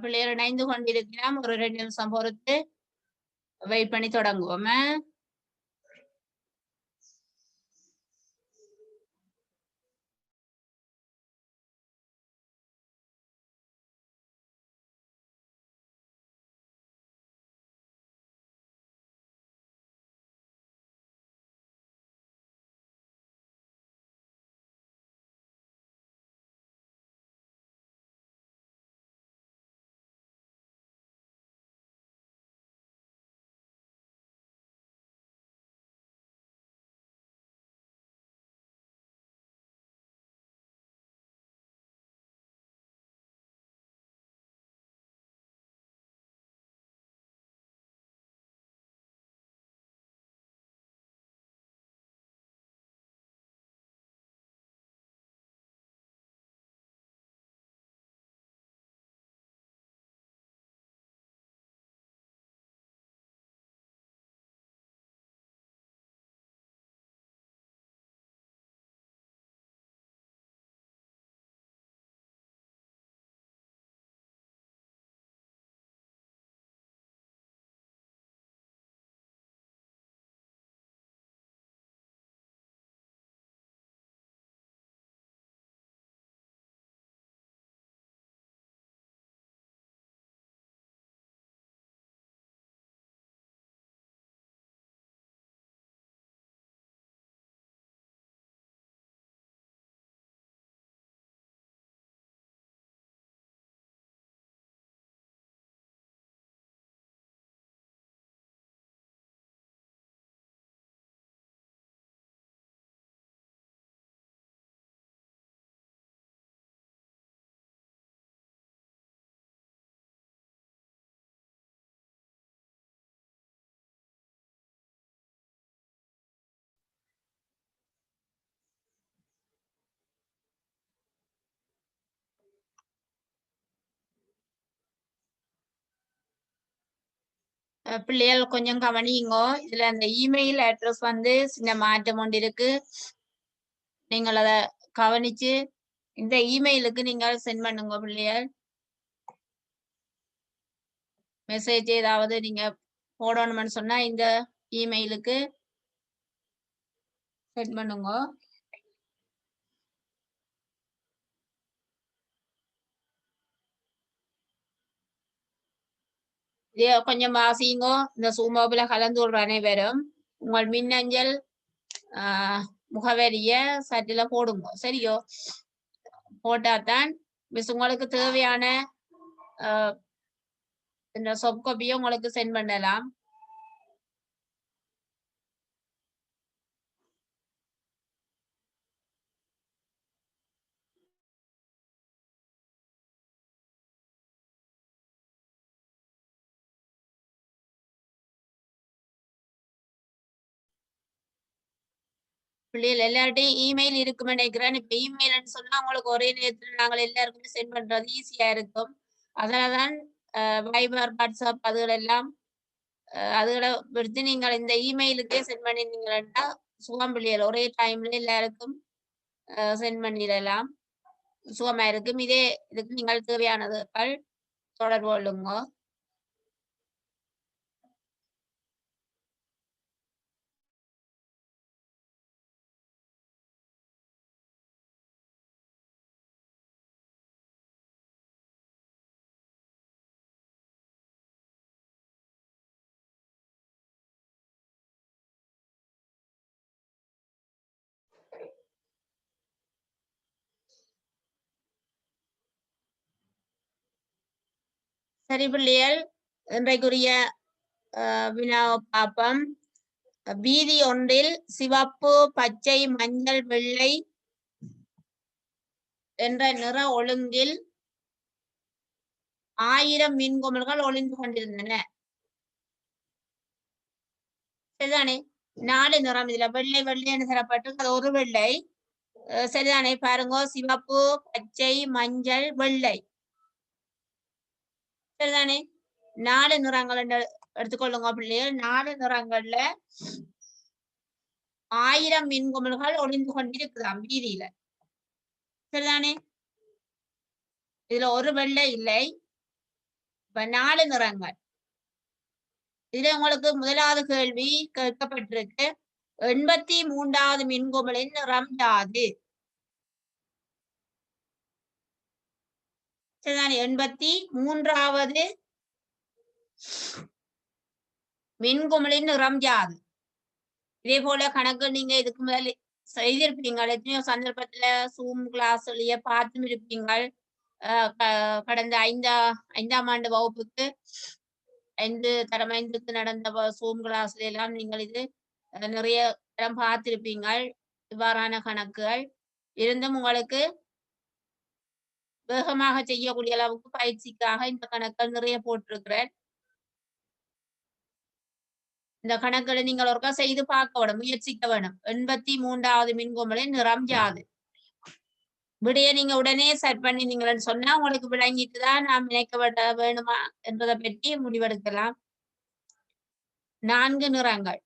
பிள்ளைகள் இணைந்து கொண்டிருக்கலாம். ஒரு 2 நிமிஷம் பொறுத்து வெயிட் பண்ணி தொடங்குவோம். பிள்ளைகள் கொஞ்சம் கவனிங்கோ. இதுல அந்த இமெயில் அட்ரஸ் வந்து சின்ன மாற்றம் ஒன்று இருக்கு. நீங்கள் அதை கவனிச்சு இந்த இமெயிலுக்கு நீங்கள் சென்ட் பண்ணுங்க பிள்ளைகள். மெசேஜ் ஏதாவது நீங்க போடணும்னு சொன்னா இந்த இமெயிலுக்கு சென்ட் பண்ணுங்க. இதைய கொஞ்சம் வாசிங்கோ. இந்த சூமோபில கலந்து கொள்ற அனைவரும் உங்கள் மின்னஞ்சல் முகவரிய சட்டில போடுங்க. சரியோ? போட்டாதான் மிஸ் உங்களுக்கு தேவையான இந்த சாஃப்ட் காப்பியை உங்களுக்கு சென்ட் பண்ணலாம். பிள்ளைகள் எல்லார்ட்டையும் இமெயில் இருக்குமே நினைக்கிறேன். இப்ப இமெயில்னு சொன்னா உங்களுக்கு ஒரே நேரத்துல நாங்கள் எல்லாருக்குமே சென்ட் பண்றது ஈஸியா இருக்கும். அதனாலதான் வைபர், வாட்ஸ்அப் அதுகளெல்லாம் அதுகளை விடுத்து நீங்கள் இந்த இமெயிலுக்கே சென்ட் பண்ணிருந்தீங்கன்னா சுகம் பிள்ளைகள் ஒரே டைம்ல எல்லாருக்கும் சென்ட் பண்ணிடலாம். சுகமா இருக்கும். இதே இதுக்கு நீங்கள் தேவையானதுகள் தொடர்பு கொள்ளுங்க. சரி பிள்ளைகள், இன்றைக்குரிய வினாவை பார்ப்போம். வீதி ஒன்றில் சிவப்பு, பச்சை, மஞ்சள், வெள்ளை என்ற நிற ஒழுங்கில் 1000 மின்குமிழ்கள் ஒளிந்து கொண்டிருந்தன. சரிதானே? 4 நிறம் இதுல வெள்ளை வெள்ளைன்னு தரப்பட்டு ஒரு வெள்ளை. சரிதானே? பாருங்க, சிவப்பு, பச்சை, மஞ்சள், வெள்ளை. சரிதானே? 4 நிறங்கள் எடுத்துக்கொள்ளுங்க பிள்ளைகள். 4 நிறங்கள்ல 1000 மின்குமிழ்கள் ஒளிந்து கொண்டிருக்குதாம் வீதியில. சரிதானே? இதுல ஒரு வெள்ளை இல்லை. இப்ப 4 நிறங்கள். இதுல உங்களுக்கு முதலாவது கேள்வி கேட்கப்பட்டிருக்கு. 83வது மின்குமிழின் நிறம் யாது? சரிதானே? 83வது மின்குமிழின் நிறம் யாது? இதே போல கணக்கு நீங்க இதுக்கு முதல் செய்திருப்பீங்கள். எத்தனையோ சந்தர்ப்பத்துல Zoom கிளாஸ்லயே பார்த்தும் இருப்பீங்கள். கடந்த 5ஆம் ஆண்டு வகுப்புக்கு 5 நடந்த Zoom கிளாஸ்ல எல்லாம் நீங்கள் இது நிறைய இடம் பார்த்திருப்பீங்கள். இவ்வாறான கணக்குகள் இருந்தும் உங்களுக்கு வேகமாக செய்யக்கூடிய அளவுக்கு பயிற்சிக்காக இந்த கணக்குகள் நிறைய போட்டிருக்கிறேன். இந்த கணக்குகளை நீங்கள் ஒருக்கா செய்து பார்க்க வேணும், முயற்சிக்க வேணும். 83வது மின்குமிழின் நிறம் யாது? விடைய நீங்க உடனே செட் பண்ணினீங்கன்னு சொன்னா உங்களுக்கு விளங்கிட்டுதான் நாம் நினைக்க வேணுமா என்பதை பற்றி முடிவெடுக்கலாம். 4 நிறங்கள்.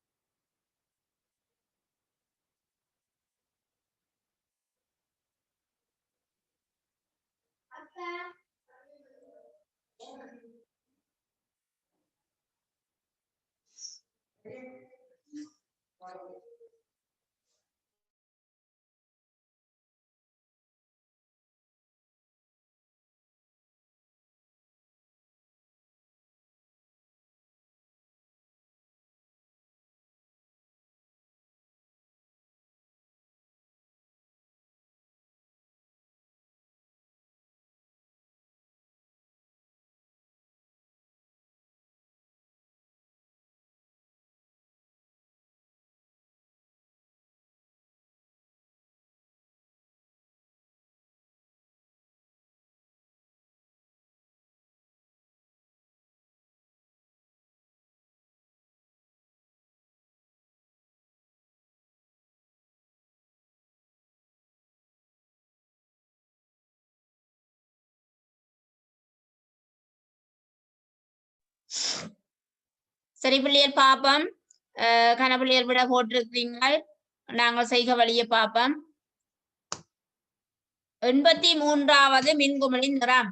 சரி பிள்ளையர் பாப்பம். கனபிள்ளையர் விட போட்டிருக்கிறீங்கள். நாங்கள் செய்க வழியை பார்ப்போம். 83வது மின்குமிழின் நிறம்.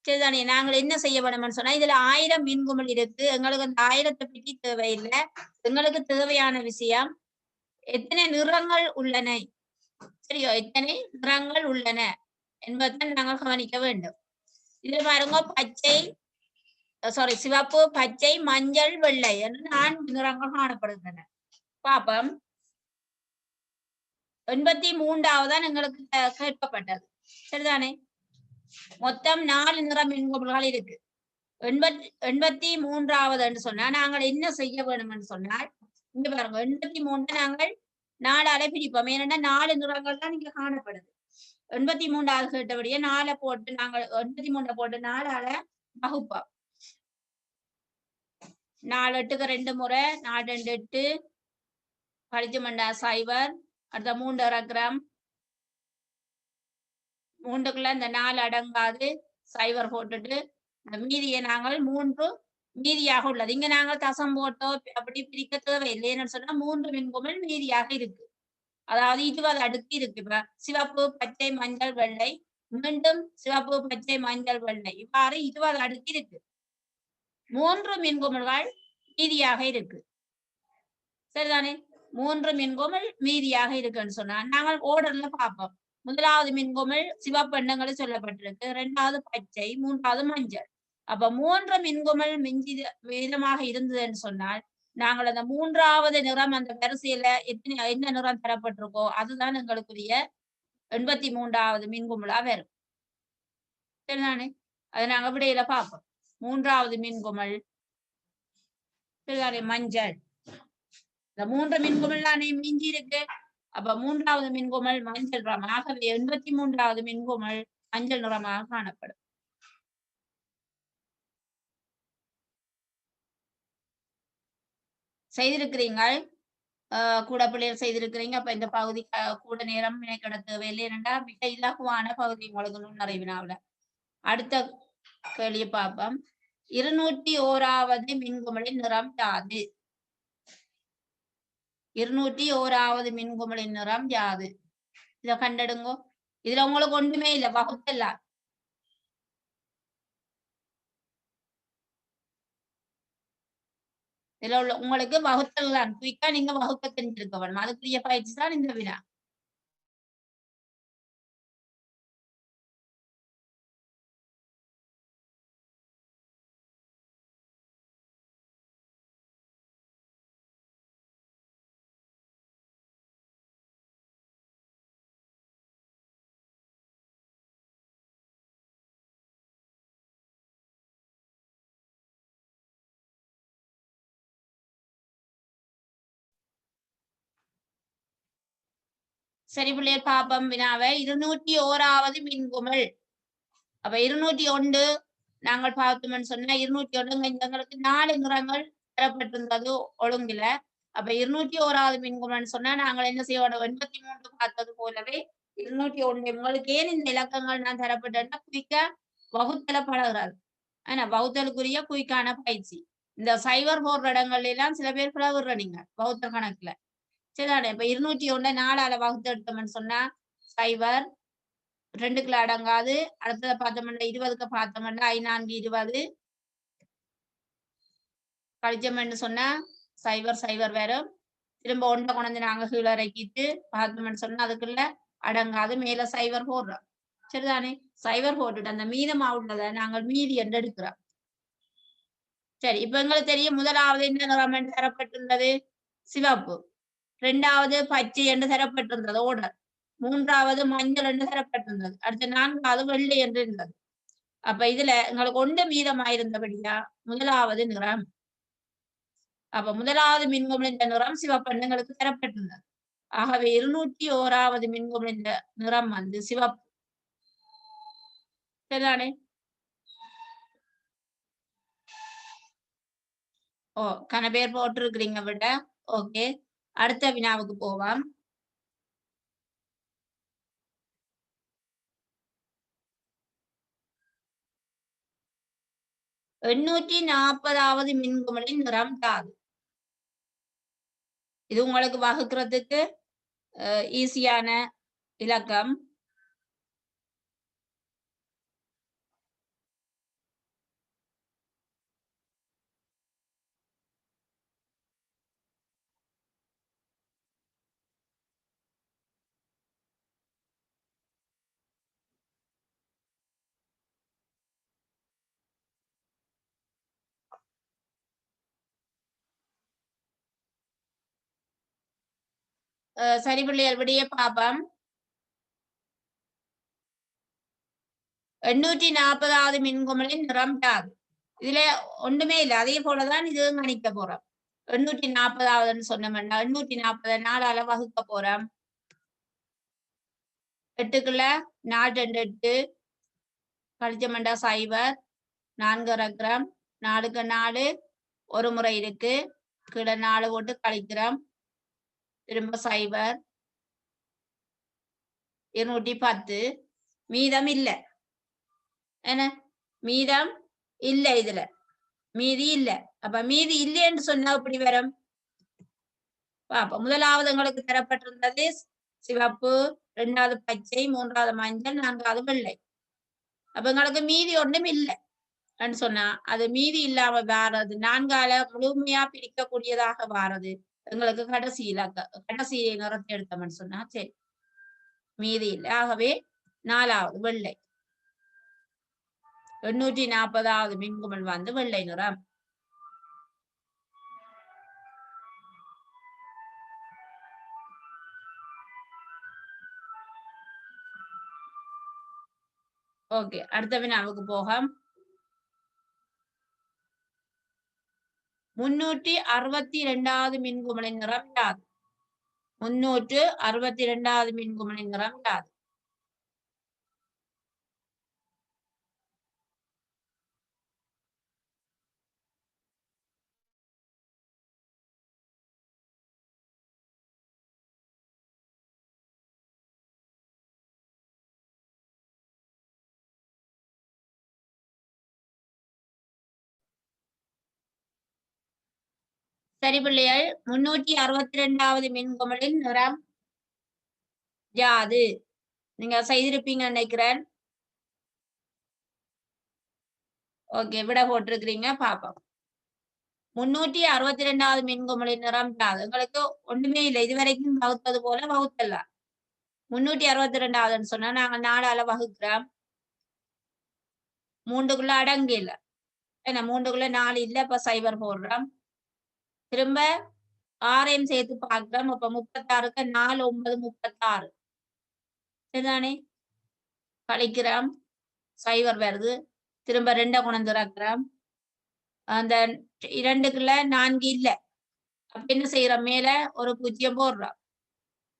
சரிதானே? நாங்கள் என்ன செய்ய வேணும்னு சொன்னா இதுல 1000 மின்குமிழ் இருக்கு. எங்களுக்கு அந்த 1000 பற்றி தேவையில்லை. எங்களுக்கு தேவையான விஷயம் எத்தனை நிறங்கள் உள்ளன. சரியோ? எத்தனை நிறங்கள் உள்ளன என்பதை நாங்கள் கவனிக்க வேண்டும். இதுல பாருங்க பச்சை சிவப்பு, பச்சை, மஞ்சள், வெள்ளை என்று 4 நிறங்கள் காணப்படுகின்றன. பாப்பம். 83வது எங்களுக்கு கேட்கப்பட்டது. சரிதானே? மொத்தம் 4 நிற மின்குமிழ்கள் இருக்கு. 83வது என்று சொன்னா நாங்கள் என்ன செய்ய வேண்டும் என்று சொன்னால் இங்க பாருங்க 83 நாங்கள் 4ஆல பிரிப்போம். ஏன்னா 4 நிறங்கள் தான் இங்க காணப்படுது. 83வது கேட்டபடியே 4 போட்டு நாங்கள் 83 போட்டு 4ஆல வகுப்போம். 4 8க்கு 2 முறை 4 2 8 கழிச்சு மண்டா 0. அடுத்த 3 இறக்குறோம். 3க்குள்ள இந்த 4 அடங்காது 0 போட்டுட்டு மீதியை நாங்கள் 3 மீதியாக உள்ளது. இங்க நாங்கள் தசம் போட்டோ அப்படி பிரிக்க தேவையில்லை. என்னன்னு சொன்னா 3 மின்குமிழ் மீதியாக இருக்கு. அதாவது 20 அடுக்கு இருக்கு. இப்ப சிவப்பு, பச்சை, மஞ்சள், வெள்ளை, மீண்டும் சிவப்பு, பச்சை, மஞ்சள், வெள்ளை, இவ்வாறு 20 அடுக்கு இருக்கு. 3 மின்குமிழ்கள் மீதியாக இருக்கு. சரிதானே? 3 மின்குமிழ் மீதியாக இருக்குன்னு சொன்னா நாங்கள் ஓர்டர்ல பார்ப்போம். முதலாவது மின்குமிழ் சிவப்பு எண்ணங்களை சொல்லப்பட்டிருக்கு. 2வது பச்சை, 3வது மஞ்சள். அப்ப 3 மின்குமிழ் மீதமாக இருந்ததுன்னு சொன்னால் நாங்கள் அந்த 3வது நிறம் அந்த வரிசையில என்ன நிறம் தரப்பட்டிருக்கோ அதுதான் எங்களுக்குரிய 83வது மின்குமிழா வரும். சரிதானே? அதை நாங்க விடையில பார்ப்போம். 3வது மின்குமிழ் சரிதானே? மஞ்சள். இந்த 3 மின்குமிழ் தானே மிஞ்சி இருக்கு. அப்ப 3வது மின்குமிழ் மஞ்சள் நிறம். ஆகவே 83வது மின்குமிழ் மஞ்சள் நிறமாக காணப்படும். செய்திருக்கிறீங்கள். கூட பிள்ளைகள் செய்திருக்கிறீங்க. அப்ப இந்த பகுதி கூட நேரம் மெனக்கெட தேவையில்லை. ஏனென்றா மிக இலகுவான பகுதி உங்களுக்கு நுண்ணறிவினாவில. அடுத்த கேள்வியை பார்ப்போம். 201வது மின்குமிழின் நிறம் யாது? 201வது மின்குமிழின் நிறம் யாது? இத கண்டெடுங்கோ. இதுல உங்களுக்கு ஒன்றுமே இல்ல, வகுத்தெல்லாம். இதுல உள்ள உங்களுக்கு வகுத்தல் தான். குயிக்கா நீங்க வகுக்க தெரிஞ்சிருக்க வேணும். அதுக்குரிய பயிற்சி தான் இந்த வினா. சரி பிள்ளையர் பாப்பம் வினாவை. 201வது மின்குமிழ். அப்ப 201 நாங்கள் பார்த்தோம்னு சொன்னா 201 எங்களுக்கு 4 நிறங்கள் தரப்பட்டிருந்தது ஒழுங்குல. அப்ப 201வது மின்குமிழ்னு சொன்னா நாங்கள் என்ன செய்யணும்? 83 பார்த்தது போலவே 201 உங்களுக்கு ஏன் இந்த இலக்கங்கள் நான் தரப்பட்டேன்னா குயிக்க வகுத்தல பழகுறாரு. ஆனா வகுத்தலுக்குரிய குயிக்கான பயிற்சி. இந்த சைவர் போடுற இடங்கள்ல எல்லாம் சில பேர் பிளவுற நீங்க வகுத்தல் கணக்குல. சரிதானே? இப்ப 201 4ஆல வகுத்து எடுத்தோம்னு சொன்னா சைவர் 2க்குள்ள அடங்காது. அடுத்தத பார்த்தோம்னா 20க்கு பார்த்தோம்னா 5 4 20 கழிச்சோம்னு சொன்னா சைவர் சைவர் வரும். திரும்ப 1 கொண்டு நாங்க கீழே இறக்கிட்டு பார்த்தோம்னு சொன்னா அதுக்குள்ள அடங்காது. மேல சைவர் போடுறோம். சரிதானே? சைவர் போட்டுட்டு அந்த மீதமா உள்ளதை நாங்கள் மீதி என்று எடுக்கிறோம். சரி, இப்ப எங்களுக்கு தெரியும் முதலாவது என்ன நிறம் என்று தரப்பட்டுள்ளது? சிவப்பு. 2வது பச்சை என்று தரப்பட்டிருந்தது ஓடர். 3வது மஞ்சள் என்று தரப்பட்டிருந்தது. அடுத்து 4வது வெள்ளை என்று இருந்தது. அப்ப இதுல எங்களுக்கு ஒன்று மீதமாயிருந்தபடியா முதலாவது நிறம். அப்ப முதலாவது மின்குமிழின் நிறம் சிவப்பு எங்களுக்கு தரப்பட்டிருந்தது. ஆகவே 201வது மின்குமிழின் நிறம் வந்து சிவப்பு. சரிதானே? ஓ, கன பேர் போட்டிருக்கிறீங்க விட. ஓகே, அடுத்த வினாவுக்கு போவோம். 840வது மின்குமிழின் நிறம் யாது? இது உங்களுக்கு வகுக்கிறதுக்கு ஈஸியான இலக்கம். சரி பிள்ளைகள், விடிய பாப்போம். 840வது மின்குமிழின் நிறம் யாது? இதுல ஒன்றுமே இல்லை, அதே போலதான் இது கணிக்க போறோம். 840வதுன்னு சொன்னோம்னா 840 4ஆல வகுக்க போறோம். 8க்குள்ள 4 2 8 கழிச்சோம்னா சைவர். 4 இறக்குறோம். 4க்கு 4 ஒரு முறை இருக்கு. கீழே 4 போட்டு கழிக்கிறோம். திரும்ப சைவர். 210 மீதம் இல்ல. என்ன மீதம் இல்ல? இதுல மீதி இல்ல. அப்ப மீதி இல்லைன்னு சொன்னா இப்படி வரும். பாப்போம். முதலாவது எங்களுக்கு தரப்பட்டிருந்தது சிவப்பு, 2வது பச்சை, 3வது மஞ்சள், 4வது வெள்ளை. அப்ப எங்களுக்கு மீதி ஒன்றும் இல்லை சொன்னா அது மீதி இல்லாம வாரது 4ஆல முழுமையா பிரிக்கக்கூடியதாக வாரது எங்களுக்கு கடைசி நிறத்தை எடுத்தோம்னு சொன்னா சரி, மீதி இல்லை. ஆகவே 4வது வெள்ளை. 840வது மின்குமிழ் வந்து வெள்ளை நிறம். ஓகே, அடுத்த வினாவுக்கு போகும். 362வது மின்குமிழின் நிறம் யாது? 362வது மின்குமிழின் நிறம் யாது? சரி பிள்ளைகள் 362வது மின்குமிழின் நிறம் யாது? நீங்க செய்திருப்பீங்க நினைக்கிறேன். ஓகே, விட போட்டிருக்கிறீங்க, பாப்போம். 362வது மின்குமிழின் நிறம் யாது? உங்களுக்கு ஒண்ணுமே இல்லை, இதுவரைக்கும் வகுத்தது போல வகுத்தலாம். 362வதுன்னு சொன்னா நாங்க 4ஆல வகுக்கிறோம். 3க்குள்ள அடங்கு இல்ல, ஏன்னா 3க்குள்ள 4 இல்ல, இப்ப 0 போடுறோம். திரும்ப 6ஐயும் சேர்த்து பார்க்கிறோம். அப்ப 36க்கு 4 9 36. சரிதானே? கழிக்கிறோம், 0 வருது. திரும்ப 2 கொண்டு இறக்குறோம். அந்த 2க்குள்ள 4 இல்ல, அப்ப என்ன செய்யறோம்? மேல ஒரு 0 போடுறோம்.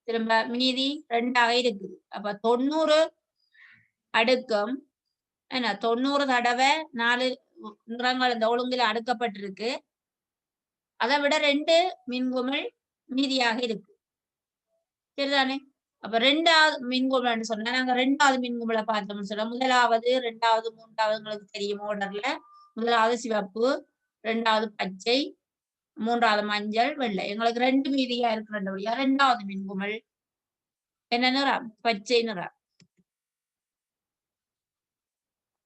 திரும்ப மீதி 2ஆக இருக்குது. அப்ப 90 அடுக்கம் என்ன 90 தடவை 4 நிறங்கள் இந்த ஒழுங்குல அடுக்கப்பட்டிருக்கு. அதை விட 2 மின்குமிழ் மீதியாக இருக்கு. சரிதானே? அப்ப 2வது மின்குமிழ்னு சொன்னா நாங்க 2வது மின்குமிழை பார்த்தோம்னு சொன்னா 1வது 2வது 3வது உங்களுக்கு தெரியும் ஆர்டர்ல. 1வது சிவப்பு, 2வது பச்சை, 3வது மஞ்சள், வெள்ளை. எங்களுக்கு 2 மீதியா இருக்கிறபடியா 2வது மின்குமிழ் என்ன நிறம்? பச்சை நிறம்.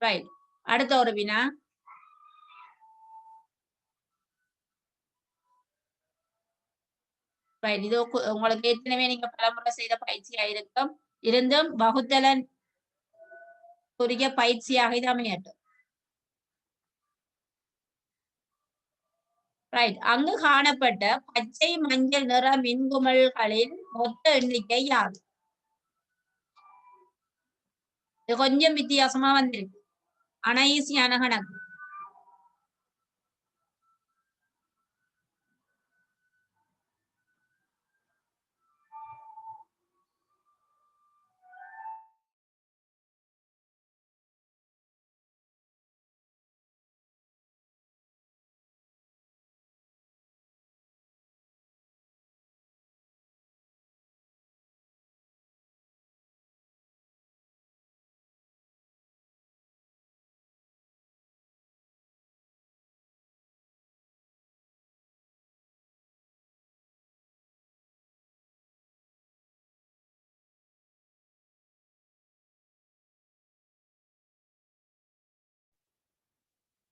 ரைட். அடுத்த ஒரு வினா. ரைட். இது உங்களுக்கு ஏற்கனவே நீங்க பலமுறை செய்த பயிற்சியா இருக்கும். இருந்தும் வகுத்தலன் குறிய பயிற்சியாக இது அமையட்டும். ரைட். அங்கு காணப்பட்ட பச்சை மஞ்சள் நிற மின்குமிழ்களின் மொத்த எண்ணிக்கை யாது? இது கொஞ்சம் வித்தியாசமா வந்திருக்கு, ஆனா ஈஸியான கணக்கு.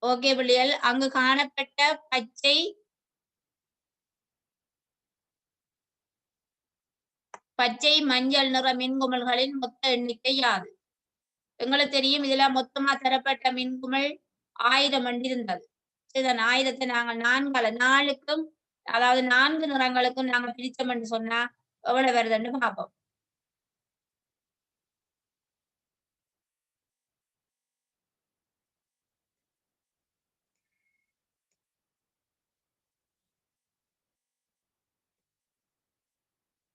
ஓகே பிள்ளைகள், அங்கு காணப்பட்ட பச்சை மஞ்சள் நிற மின்குமிழ்களின் மொத்த எண்ணிக்கை யாது? எங்களுக்கு தெரியும், இதுல மொத்தமா தரப்பட்ட மின்குமிழ் 1000 இருந்தது. இதன் 1000-த்தை நாங்கள் 4க்கும், அதாவது 4 நிறங்களுக்கும் நாங்க பிரிச்சோம் என்று சொன்னா எவ்வளவு வருதுன்னு பார்ப்போம்.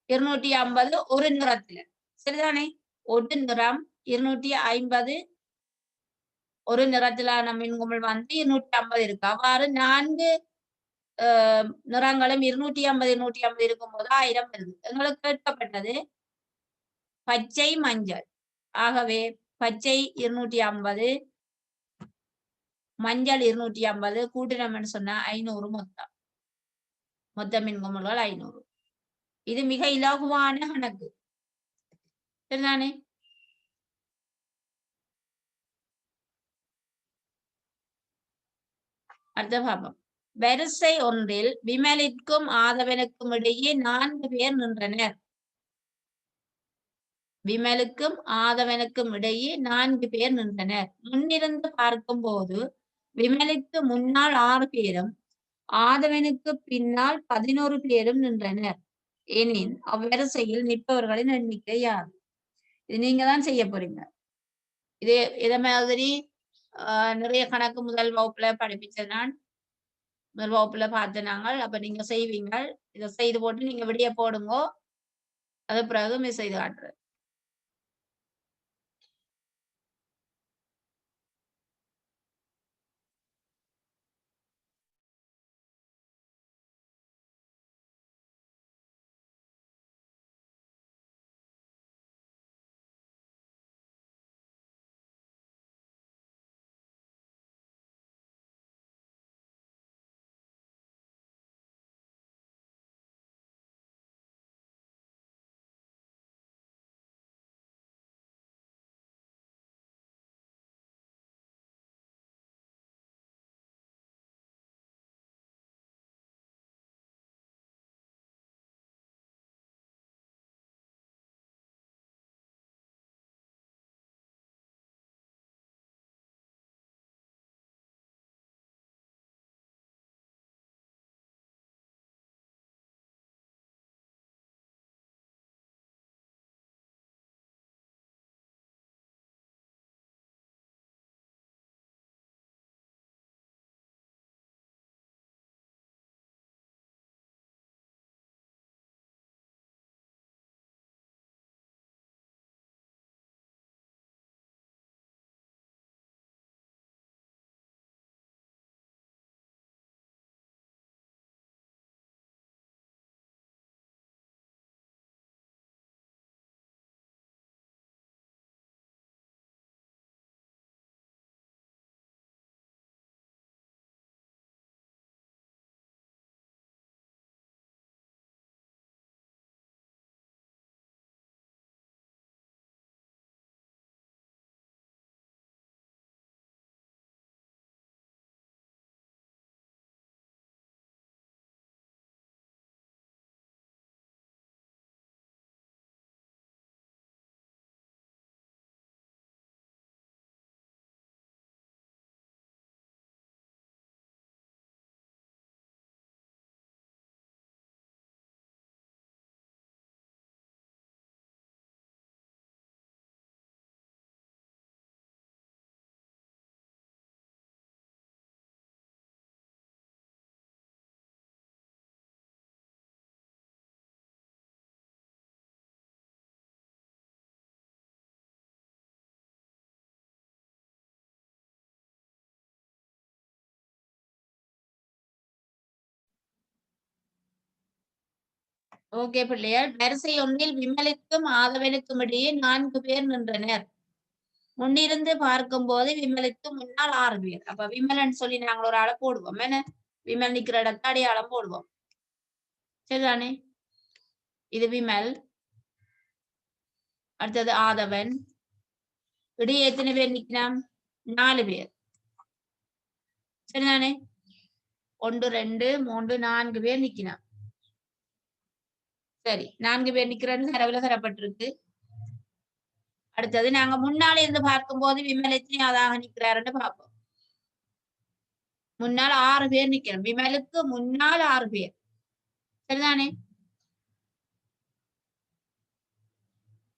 இருநூற்றி 250 ஒரு நிறத்துல. சரிதானே? ஒரு நிறம் 250 ஒரு நிறத்திலான மின்குமிழ் வந்து 250 இருக்கு. அவ்வாறு 4 நிறங்களும் 250 250 இருக்கும்போது 1000 வருது. எங்களுக்கு கேட்கப்பட்டது பச்சை மஞ்சள். ஆகவே பச்சை 250, மஞ்சள் 250 கூட்டினோம்னு சொன்னா 500 மொத்த மின்குமிழ்கள் 500. இது மிக இலகுவான கணக்கு. சரிதானே? அடுத்த பாப்போம். வரிசை ஒன்றில் விமலிற்கும் ஆதவனுக்கும் இடையே 4 பேர் நின்றனர். விமலுக்கும் ஆதவனுக்கும் இடையே 4 பேர் நின்றனர். முன்னிருந்து பார்க்கும் போது விமலுக்கு முன்னால் 6 பேரும் ஆதவனுக்கு பின்னால் 11 பேரும் நின்றனர் எனின் அவ்வரிசையில் நிற்பவர்களின் எண்ணிக்கை யாது? இது நீங்க தான் செய்ய போறீங்க. இத மாதிரி நிறைய கணக்கு முதல் வகுப்புல படிப்பிச்ச நான், முதல் வகுப்புல பார்த்து நாங்கள். அப்ப நீங்க செய்வீங்க. இதை செய்து போட்டு நீங்க விடிய போடுங்கோ. அது பிறகு மிஸ் செய்து காட்டுறேன். ஓகே பிள்ளைகள். வரிசை ஒன்றில் விமலுக்கும் ஆதவனுக்கும் இடையே 4 பேர் நின்றனர். முன்னிருந்து பார்க்கும்போது விமலுக்கு முன்னால் 6 பேர். அப்ப விமலன்னு சொல்லி நாங்கள் ஒரு ஆளை போடுவோம். என்ன? விமல் நிக்கிற இடத்த அடையாளம் போடுவோம். சரிதானே? இது விமல். அடுத்தது ஆதவன். இடையே எத்தனை பேர் நிக்கலாம்? 4 பேர். சரிதானே? 1 2 3 4 பேர் நிக்கலாம். சரி, 4 பேர் நிக்கிறன்னு தரவுல தரப்பட்டிருக்கு. அடுத்தது நாங்க முன்னால இருந்து பார்க்கும்போது விமல் எத்தனையாவதாக நிக்கிறாருன்னு பார்ப்போம். முன்னால் 6 பேர் நிக்கிறோம். விமலுக்கு முன்னால் 6 பேர். சரிதானே?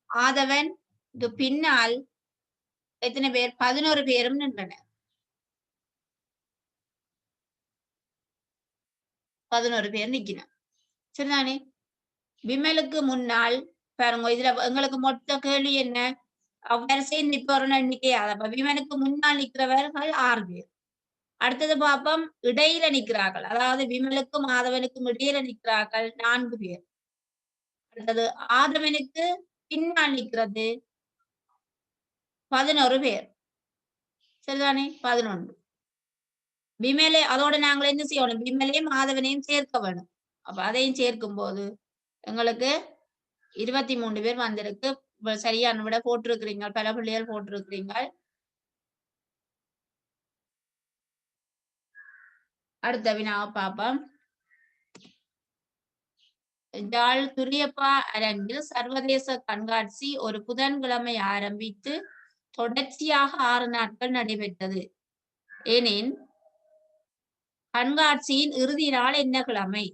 ஆதவன் பின்னால் எத்தனை பேர்? 11 பேரும் நின்றனர். 11 பேர் நிக்கணும். சரிதானே? விமலுக்கு முன்னால் பாருங்க, இதுல எங்களுக்கு மொத்த கேள்வி என்ன? வரிசை நிற்பவர்கள் எண்ணிக்கை. அப்ப விமலுக்கு முன்னால் நிற்கிறவர்கள் 6 பேர். அடுத்தது பார்ப்போம், இடையில நிற்கிறார்கள். அதாவது விமலுக்கும் ஆதவனுக்கும் இடையில நிற்கிறார்கள் 4 பேர். அடுத்தது ஆதவனுக்கு பின்னால் நிற்கிறது 11 பேர். சரிதானே? 11. விமலே அதோட நாங்கள் என்ன செய்யணும்? விமலையும் ஆதவனையும் சேர்க்க வேணும். அப்ப அதையும் சேர்க்கும் போது எங்களுக்கு 23 பேர் வந்திருக்கு. சரியான விட போட்டிருக்கிறீங்க. பல பிள்ளைகள் போட்டிருக்கிறீங்க. அடுத்த வினாவை பார்ப்போம். யாழ் துரியப்பா அரங்கில் சர்வதேச கண்காட்சி ஒரு புதன்கிழமை ஆரம்பித்து தொடர்ச்சியாக 6 நாட்கள் நடைபெற்றது. ஏனென் கண்காட்சியின் இறுதி நாள் என்ன கிழமை?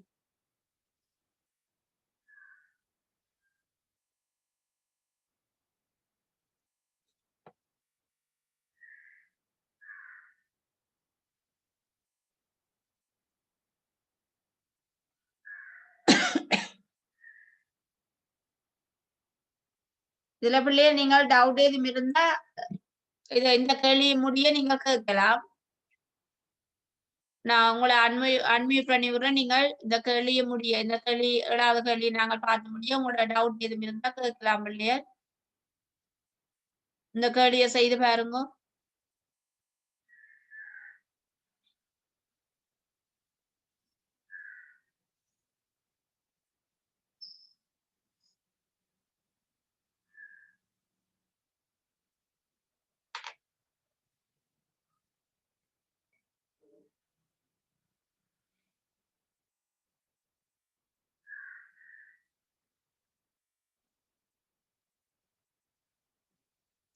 இதுல பிள்ளைய நீங்கள் டவுட் எதுவும் இருந்தா இந்த கேள்வி முடிய நீங்க கேட்கலாம். நான் உங்களை அன்மியூட் பண்ணி விடுறேன். நீங்கள் இந்த கேள்வியை முடிய, இந்த கேள்வி 7வது கேள்வி நாங்கள் பார்த்து முடிய உங்களோட டவுட் எதுவும் இருந்தா கேட்கலாம் இல்லையா? இந்த கேள்வியை செய்து பாருங்க.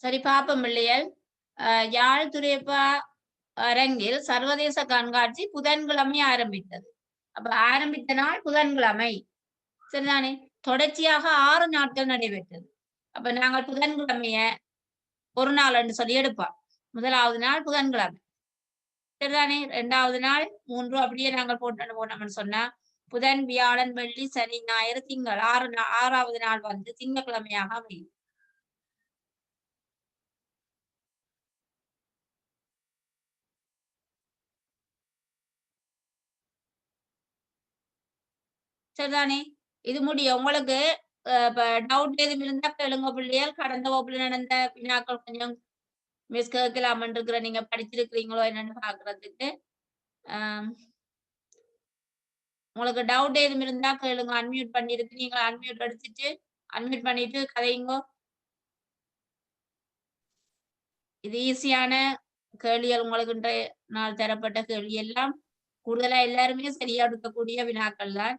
சரி, பாப்போம் பிள்ளைகள். யாழ் துறைப்பா அரங்கில் சர்வதேச கண்காட்சி புதன்கிழமை ஆரம்பித்தது. அப்ப ஆரம்பித்த நாள் புதன்கிழமை. சரிதானே? தொடர்ச்சியாக 6 நாட்கள் நடைபெற்றது. அப்ப நாங்கள் புதன்கிழமைய ஒரு நாள் என்று சொல்லி எடுப்போம். முதலாவது நாள் புதன்கிழமை. சரிதானே? 2வது நாள் 3 அப்படியே நாங்கள் போட்டோம்னு சொன்னா புதன், வியாழன், வெள்ளி, சனி, ஞாயிறு, திங்கள் 6வது நாள் வந்து திங்கட்கிழமையாக அமையும். சரிதானே? இது முடியும். உங்களுக்கு டவுட் எதுவும் இருந்தா கேளுங்க பிள்ளைகள். கடந்த வகுப்புல நடந்த வினாக்கள் கொஞ்சம் மிஸ் கேட்கலாமன்னு இருக்கிற, நீங்க படிச்சிருக்கிறீங்களோ என்னன்னு பாக்குறதுக்கு. உங்களுக்கு டவுட் எதுவும் இருந்தா கேளுங்க. அன்மியூட் பண்ணிருக்கு. நீங்க அன்மியூட் அடிச்சுட்டு அன்மியூட் பண்ணிட்டு கதையுங்கோ. இது ஈஸியான கேள்விகள். உங்களுக்கு நாள் தரப்பட்ட கேள்வி எல்லாம் கூடுதலா எல்லாருமே சரியா எடுக்கக்கூடிய வினாக்கள் தான்.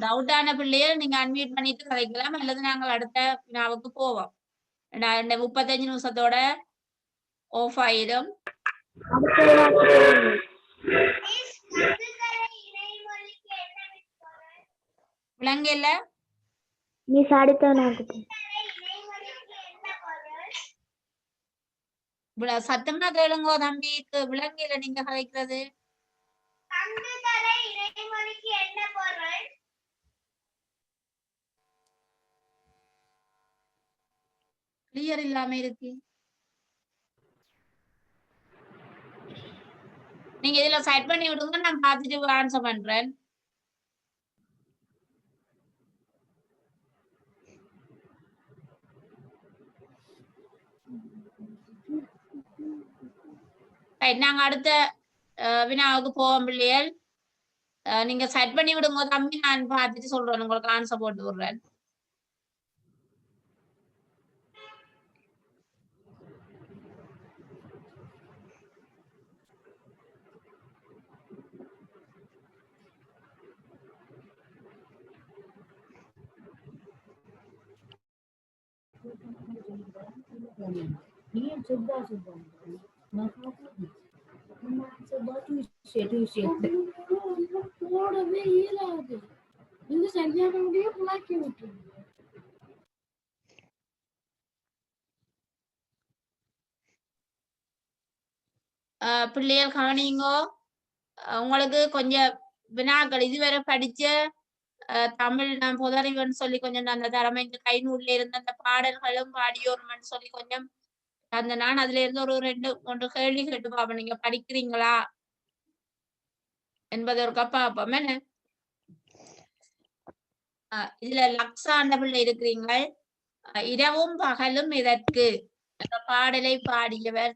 டவுட்டான பிள்ளைகள் நீங்க அன்மியூட் பண்ணிட்டு கதைக்கலாம், அல்லது நாங்கள் அடுத்த வினாவுக்கு போவோம். 35 நிமிஷத்தோட ஆஃப் ஆயிடும். விளங்கல? சத்தமா கேளுங்கோ தம்பிக்கு. விளங்கல நீங்க கதைக்கிறது. கிளியர் இல்லாம இருக்கு. நீங்க இதுல செட் பண்ணி விடுங்க, நான் பார்த்துட்டு ஆன்சர் பண்றேன். நாங்க அடுத்த வினாவுக்கு போவோம் பிள்ளைகள். நீங்க செட் பண்ணி விடுங்க தம்பி, நான் பார்த்துட்டு சொல்றேன், உங்களுக்கு ஆன்சர் போட்டு விடுறேன். போடவே இயலாது. இந்த சரியானவரையே புலாக்கி விட்டு பிள்ளைகள் கவனிங்கோ. உங்களுக்கு கொஞ்சம் வினாக்கள் இதுவரை படிச்ச தமிழ் நான் புதறிவன் சொல்லி கொஞ்சம் அந்த திறமை இந்த கைநூல்ல இருந்த அந்த பாடல்களும் பாடியோர்மன்னு சொல்லி கொஞ்சம் அந்த நான் அதுல இருந்து ஒரு 2-3 கேள்வி கேட்டு பாப்பேன், நீங்க படிக்கிறீங்களா என்பதை ஒரு பாப்போம். என்ன இதுல லக்ஸாண்ட பிள்ளை இருக்கிறீங்க. இரவும் பகலும் இதற்கு அந்த பாடலை பாடியவர்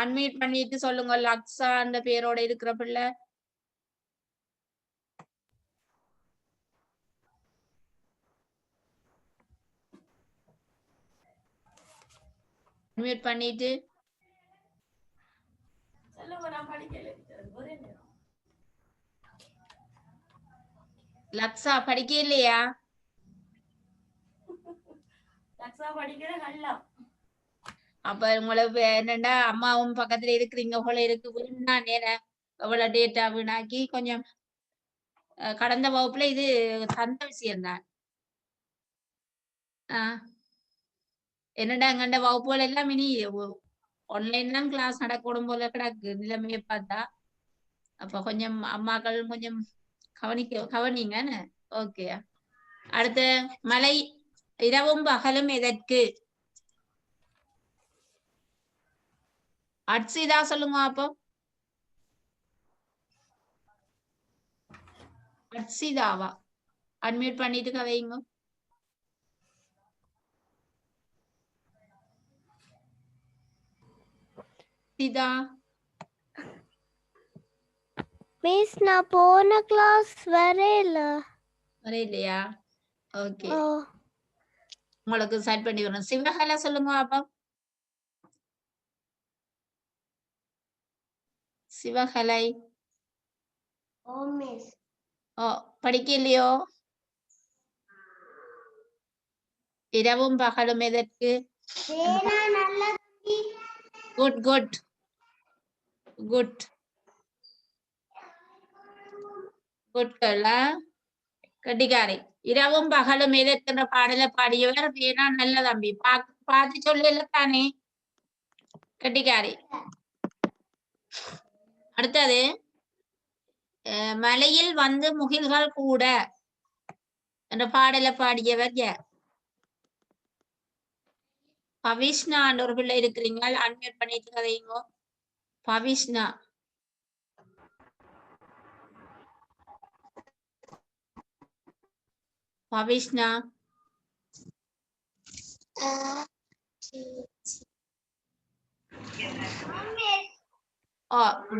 அன்மியூட் பண்ணிட்டு சொல்லுங்க. லக்ஸா அந்த பேரோட இருக்கிற பிள்ளை. அன்மியூட் பண்ணிட்டு லக்ஸா படிக்க இல்லையா? அப்ப உங்களுக்கு என்னண்டா அம்மாவும் பக்கத்துல இருக்கிறீங்க போல இருக்கு. வீணா நேரம் எவ்வளவு டேட்டா வீணாக்கி கொஞ்சம் கடந்த வகுப்புல இது தந்த விஷயம்தான். என்னடா எங்கண்ட வகுப்புகள் எல்லாம் இனி ஆன்லைன் தான் கிளாஸ் நடக்கூடும் போல கிடக்கு நிலைமையை பார்த்தா. அப்ப கொஞ்சம் அம்மாக்கள் கொஞ்சம் கவனிங்க. ஓகே. அடுத்து மலை இரவும் பகலும் எதற்கு? அட்சிதா சொல்லுங்க அப்போ. அட்சிதாவா? அன்மியூட் பண்ணிட்டு கதையுங்க. சிதா மிஸ் நான் போன கிளாஸ் வரையிலையா? ஓகே, உங்களுக்கு செட் பண்ணி வரணும். சிவகலா சொல்லுங்க அப்போ. சிவகலை படிக்க இல்லையோ? இரவும் பகலும் எதற்கு? குட் குட் குட் குட் கட்டிக்காரி. இரவும் பகலும் எதற்கின்ற பாடலை பாடியவர் வேணா நல்ல தம்பி. பார்த்து சொல்லல தானே கட்டிக்காரி. அடுத்தது மலையில் வந்து முகில்கள் கூட என்ற பாடலை பாடியவர் யார்? பவிஷ்ணா ஒரு பிள்ளை இருக்கிறீங்க, அன்மியூட் பண்ணிட்டு கதையுங்க. பவிஷ்ணா பவிஷ்ணா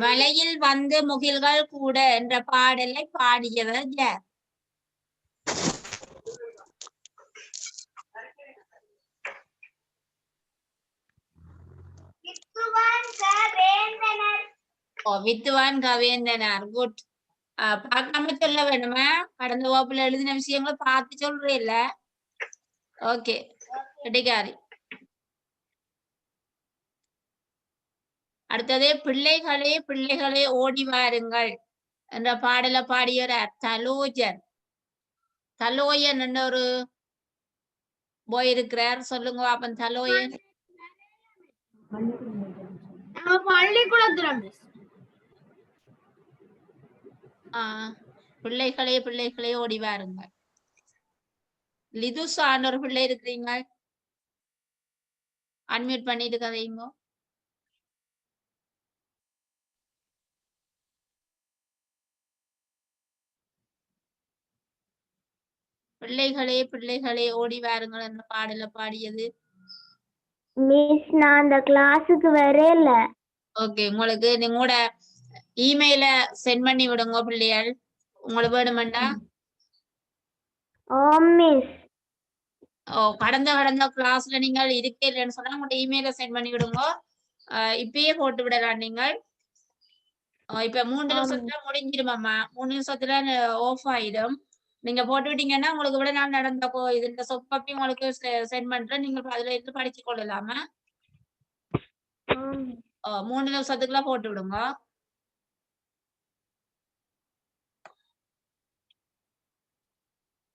மலையில் வந்து முகில்கள் கூட என்ற பாடலை பாடியவர் யார்? வித்துவான் கவேந்தனர். குட். பார்க்காம சொல்ல வேணுமா? கடந்த வகுப்புல எழுதின விஷயங்களை பார்த்து சொல்றே இல்ல. ஓகே கட்டிக்காரி. அடுத்தது பிள்ளைகளே பிள்ளைகளே ஓடி வாருங்கள் என்ற பாடலை பாடியவர் தலோஜன். தலோயன் என்ற ஒரு போய் இருக்கிறார், சொல்லுங்க அப்பன். தலோயன் பிள்ளைகளே பிள்ளைகளே ஓடி வாருங்கள். லிதுசான் ஒரு பிள்ளை இருக்கிறீங்க, அன்மியூட் பண்ணிட்டு கதையுங்க. பிள்ளைகளே பிள்ளைகளே ஓடி வாருங்கள் என்ற பாடல பாடியது. மிஸ் நான் அந்த கிளாஸுக்கு வரல. ஓகே, உங்களுக்கு நீங்களோட இமெயில சென்ட் பண்ணி விடுங்க பிள்ளைகள், உங்களுக்கு வேணுமெண்டா. ஓ மிஸ். கடந்த கிளாஸ்ல நீங்கள் இருக்கே இல்லைன்னு சொன்னா உங்களோட இமெயில சென்ட் பண்ணி விடுங்க. இப்பயே போட்டு விடலாம் நீங்கள். இப்ப 3 நிமிஷத்துல முடிஞ்சிருமாம்மா. 3 நிமிஷத்துல ஆஃப் ஆயிடும். நீங்க போட்டு விட்டீங்கன்னா உங்களுக்கு விட நாள் நடந்த இந்த சொப்பி உங்களுக்கு சென்ட் பண்றேன். நீங்க அதுல இருந்து படிச்சு கொள்ளலாமா? 3 நிமிஷத்துக்குள்ள போட்டு விடுங்க.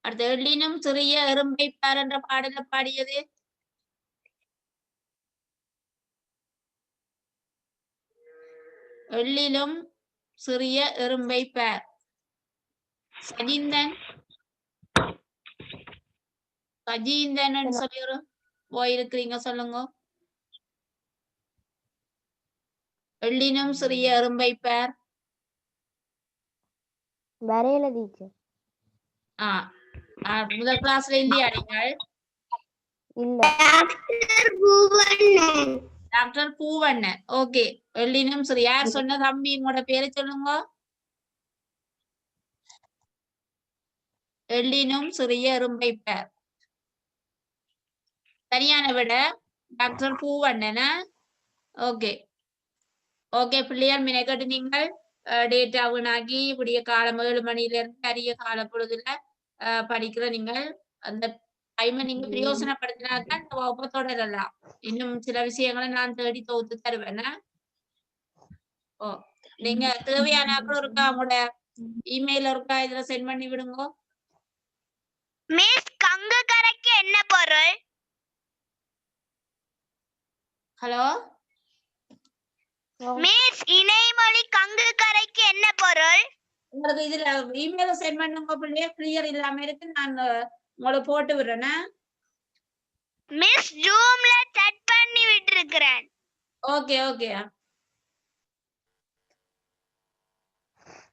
அடுத்து எள்ளினும் சிறிய எறும்பை பார் என்ற பாடல பாடியது. எள்ளிலும் சிறிய எறும்பை பார். சஜீந்தன் சொல்லி ஒரு போயிருக்கிறீங்க, சொல்லுங்க. எள்ளினும் சிறிய எறும்பை பார். வரையல டீச்சர். முதல் கிளாஸ்ல இல்லையா நீங்கள்? இல்ல. டாக்டர் பூவண்ணன். ஓகே, எள்ளினும் சரி. யார் சொன்ன தம்பி? உங்களோட பேரை சொல்லுங்க. எள்ளினும் சிறிய எறும்பை பார். சரியான விட டாக்டர் பூவண்ணனா? ஓகே ஓகே பிள்ளையார் மினைக்கட்டு நீங்கள் டேட்டா வீணாக்கி விடிய காலம் 7 மணில இருந்து அரிய கால பொழுதுல படிக்கிற நீங்கள் அந்த டைமை நீங்க பிரயோசனப்படுத்தினாதான் இந்த வகுப்பை தொடரலாம். இன்னும் சில விஷயங்களை நான் தேடி தொகுத்து தருவேன். ஓ, நீங்க தேவையான இருக்கா உங்களோட இமெயில் இருக்கா, இதுல சென்ட் பண்ணி விடுங்க. மிஸ் கங்கு கரைக்கு என்ன பொருள்? ஹலோ மிஸ் இணைமொழி கங்கு கரைக்கு என்ன பொருள்? உங்களுக்கு இதுல இமெயில சென்ட் பண்ணுங்க பிள்ளைய. கிளியர் இல்லாம இருக்கு, நான் உங்களுக்கு போட்டு விடுறேன்னா. மிஸ் ஜூம்ல செட் பண்ணி விட்டுருக்கிறேன். Okay okay.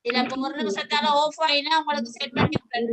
இல்ல இப்ப 1 நிமிஷத்தால ஆஃப் ஆயினா உங்களுக்கு செட் பண்ணி விடுறேன்.